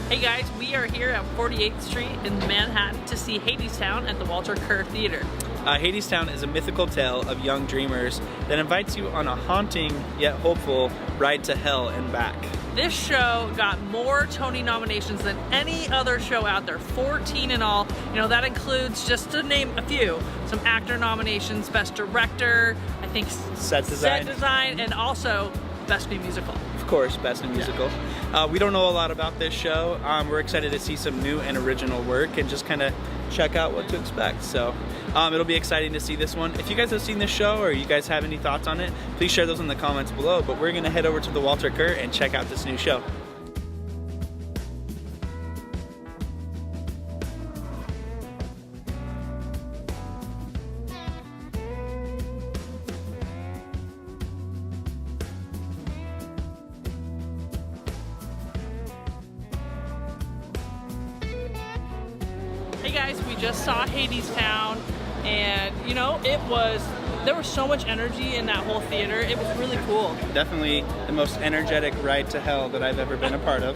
Hey guys, we are here at 48th Street in Manhattan to see Hadestown at the Walter Kerr Theater. Hadestown is a mythical tale of young dreamers that invites you on a haunting yet hopeful ride to hell and back. This show got more Tony nominations than any other show out there, 14 in all. You know, that includes, just to name a few, some actor nominations, Best Director, I think Set Design, and also Best New Musical. Of course, Best New Musical. We don't know a lot about this show. We're excited to see some new and original work and just kind of check out what to expect. So it'll be exciting to see this one. If you guys have seen this show or you guys have any thoughts on it, please share those in the comments below. But we're going to head over to the Walter Kerr and check out this new show. Hey guys, we just saw Hadestown, and you know, there was so much energy in that whole theater. It was really cool. Definitely the most energetic ride to hell that I've ever been a part of.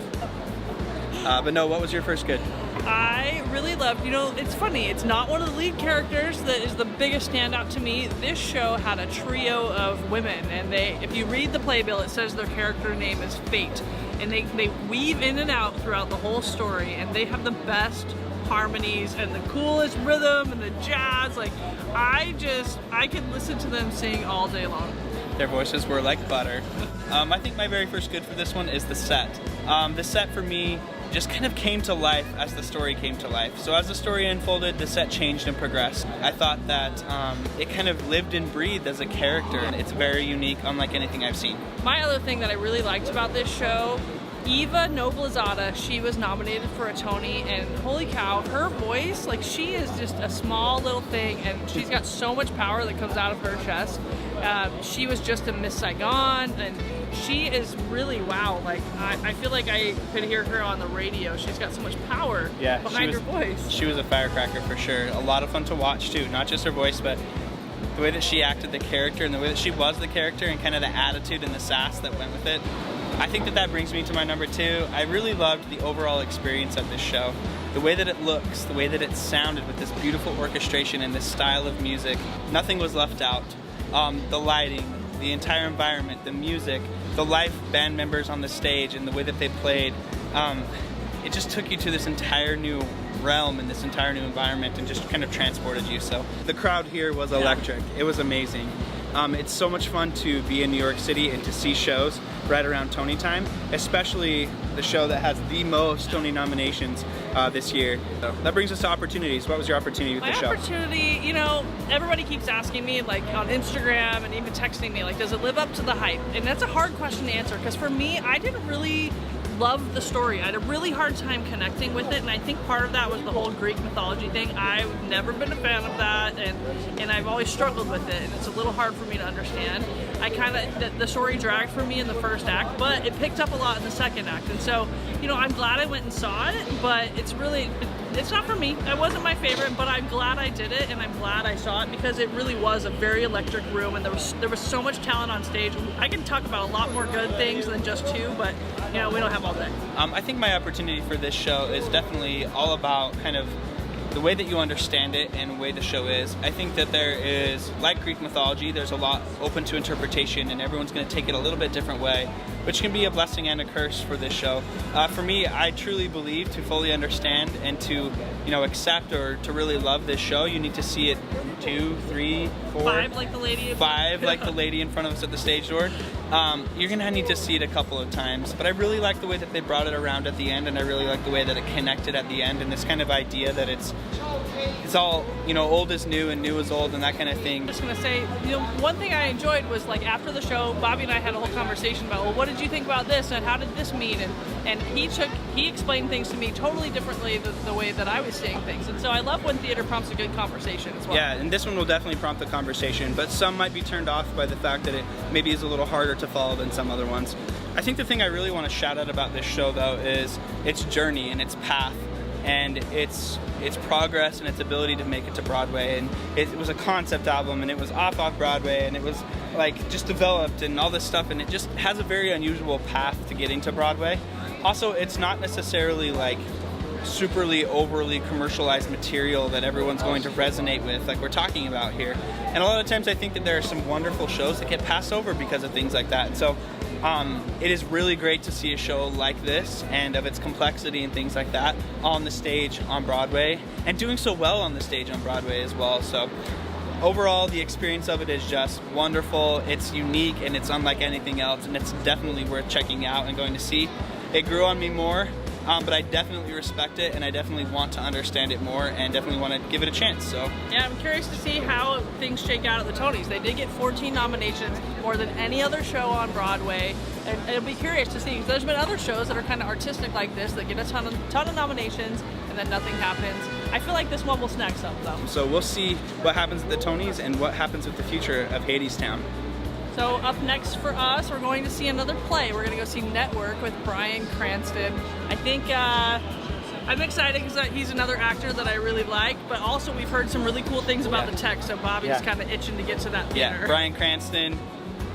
But no, what was your first good? I really loved, you know, it's funny, it's not one of the lead characters that is the biggest standout to me. This show had a trio of women, and if you read the playbill, it says their character name is Fate. And they weave in and out throughout the whole story, and they have the best harmonies and the coolest rhythm and the jazz. Like, I could listen to them sing all day long. Their voices were like butter. I think my very first good for this one is the set. The set for me just kind of came to life as the story came to life. So as the story unfolded, the set changed and progressed. I thought that it kind of lived and breathed as a character, and it's very unique, unlike anything I've seen. My other thing that I really liked about this show, Eva Noblezada, she was nominated for a Tony, and holy cow, her voice, like, she is just a small little thing, and she's got so much power that comes out of her chest. She was just in Miss Saigon, and she is really, wow, like, I feel like I could hear her on the radio. She's got so much power behind her voice. She was a firecracker for sure. A lot of fun to watch too, not just her voice, but the way that she acted the character and the way that she was the character and kind of the attitude and the sass that went with it. I think that brings me to my number two. I really loved the overall experience of this show. The way that it looks, the way that it sounded with this beautiful orchestration and this style of music. Nothing was left out. The lighting, the entire environment, the music, the live band members on the stage and the way that they played. It just took you to this entire new realm and this entire new environment and just kind of transported you. So the crowd here was electric. It was amazing. It's so much fun to be in New York City and to see shows right around Tony time, especially the show that has the most Tony nominations this year. So that brings us to opportunities. What was your opportunity with the show? My opportunity, you know, everybody keeps asking me, like, on Instagram and even texting me, like, does it live up to the hype? And that's a hard question to answer, because for me, I didn't really love the story. I had a really hard time connecting with it, and I think part of that was the whole Greek mythology thing. I've never been a fan of that, and I've always struggled with it, and it's a little hard for me to understand. The story dragged for me in the first act, but it picked up a lot in the second act, and so, you know, I'm glad I went and saw it, but it's not for me. It wasn't my favorite, but I'm glad I did it, and I'm glad I saw it, because it really was a very electric room, and there was so much talent on stage. I can talk about a lot more good things than just two, but, you know, we don't have all day. I think my opportunity for this show is definitely all about kind of the way that you understand it and the way the show is. I think that there is, like Greek mythology, there's a lot open to interpretation, and everyone's going to take it a little bit different way, which can be a blessing and a curse for this show. For me, I truly believe to fully understand and to, you know, accept or to really love this show, you need to see it 2, 3, 4, 5 like the lady. 5 like the lady in front of us at the stage door. You're gonna need to see it a couple of times, but I really like the way that they brought it around at the end, and I really like the way that it connected at the end, and this kind of idea that it's all, you know, old is new and new is old and that kind of thing. I'm just gonna say, you know, one thing I enjoyed was, like, after the show, Bobby and I had a whole conversation about, well, what did you think about this and how did this mean? And he explained things to me totally differently the way that I was seeing things. And so I love when theater prompts a good conversation as well. Yeah, and this one will definitely prompt the conversation, but some might be turned off by the fact that it maybe is a little harder to follow than some other ones. I think the thing I really want to shout out about this show, though, is its journey and its path and its progress and its ability to make it to Broadway. And it was a concept album, and it was off Broadway, and it was like just developed and all this stuff, and it just has a very unusual path to getting to Broadway. Also, it's not necessarily like superly overly commercialized material that everyone's going to resonate with, like we're talking about here. And a lot of times I think that there are some wonderful shows that get passed over because of things like that. And so it is really great to see a show like this and of its complexity and things like that on the stage on Broadway, and doing so well on the stage on Broadway as well. So overall, the experience of it is just wonderful. It's unique and it's unlike anything else, and it's definitely worth checking out and going to see. It grew on me more, but I definitely respect it, and I definitely want to understand it more, and definitely want to give it a chance. So yeah, I'm curious to see how things shake out at the Tonys. They did get 14 nominations, more than any other show on Broadway, and it'll be curious to see, because there's been other shows that are kind of artistic like this that get a ton of nominations and then nothing happens. I feel like this one will snag some though. So we'll see what happens at the Tonys and what happens with the future of Hadestown. So up next for us, we're going to see another play. We're going to go see Network with Bryan Cranston. I think I'm excited because he's another actor that I really like, but also we've heard some really cool things about the tech, so Bobby's kind of itching to get to that theater. Yeah, Bryan Cranston,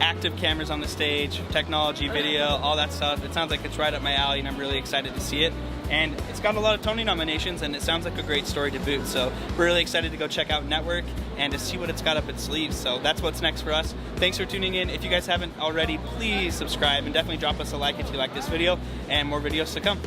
active cameras on the stage, technology, video, all that stuff. It sounds like it's right up my alley, and I'm really excited to see it. And it's got a lot of Tony nominations, and it sounds like a great story to boot. So we're really excited to go check out Network and to see what it's got up its sleeves. So that's what's next for us. Thanks for tuning in. If you guys haven't already, please subscribe and definitely drop us a like if you like this video, and more videos to come.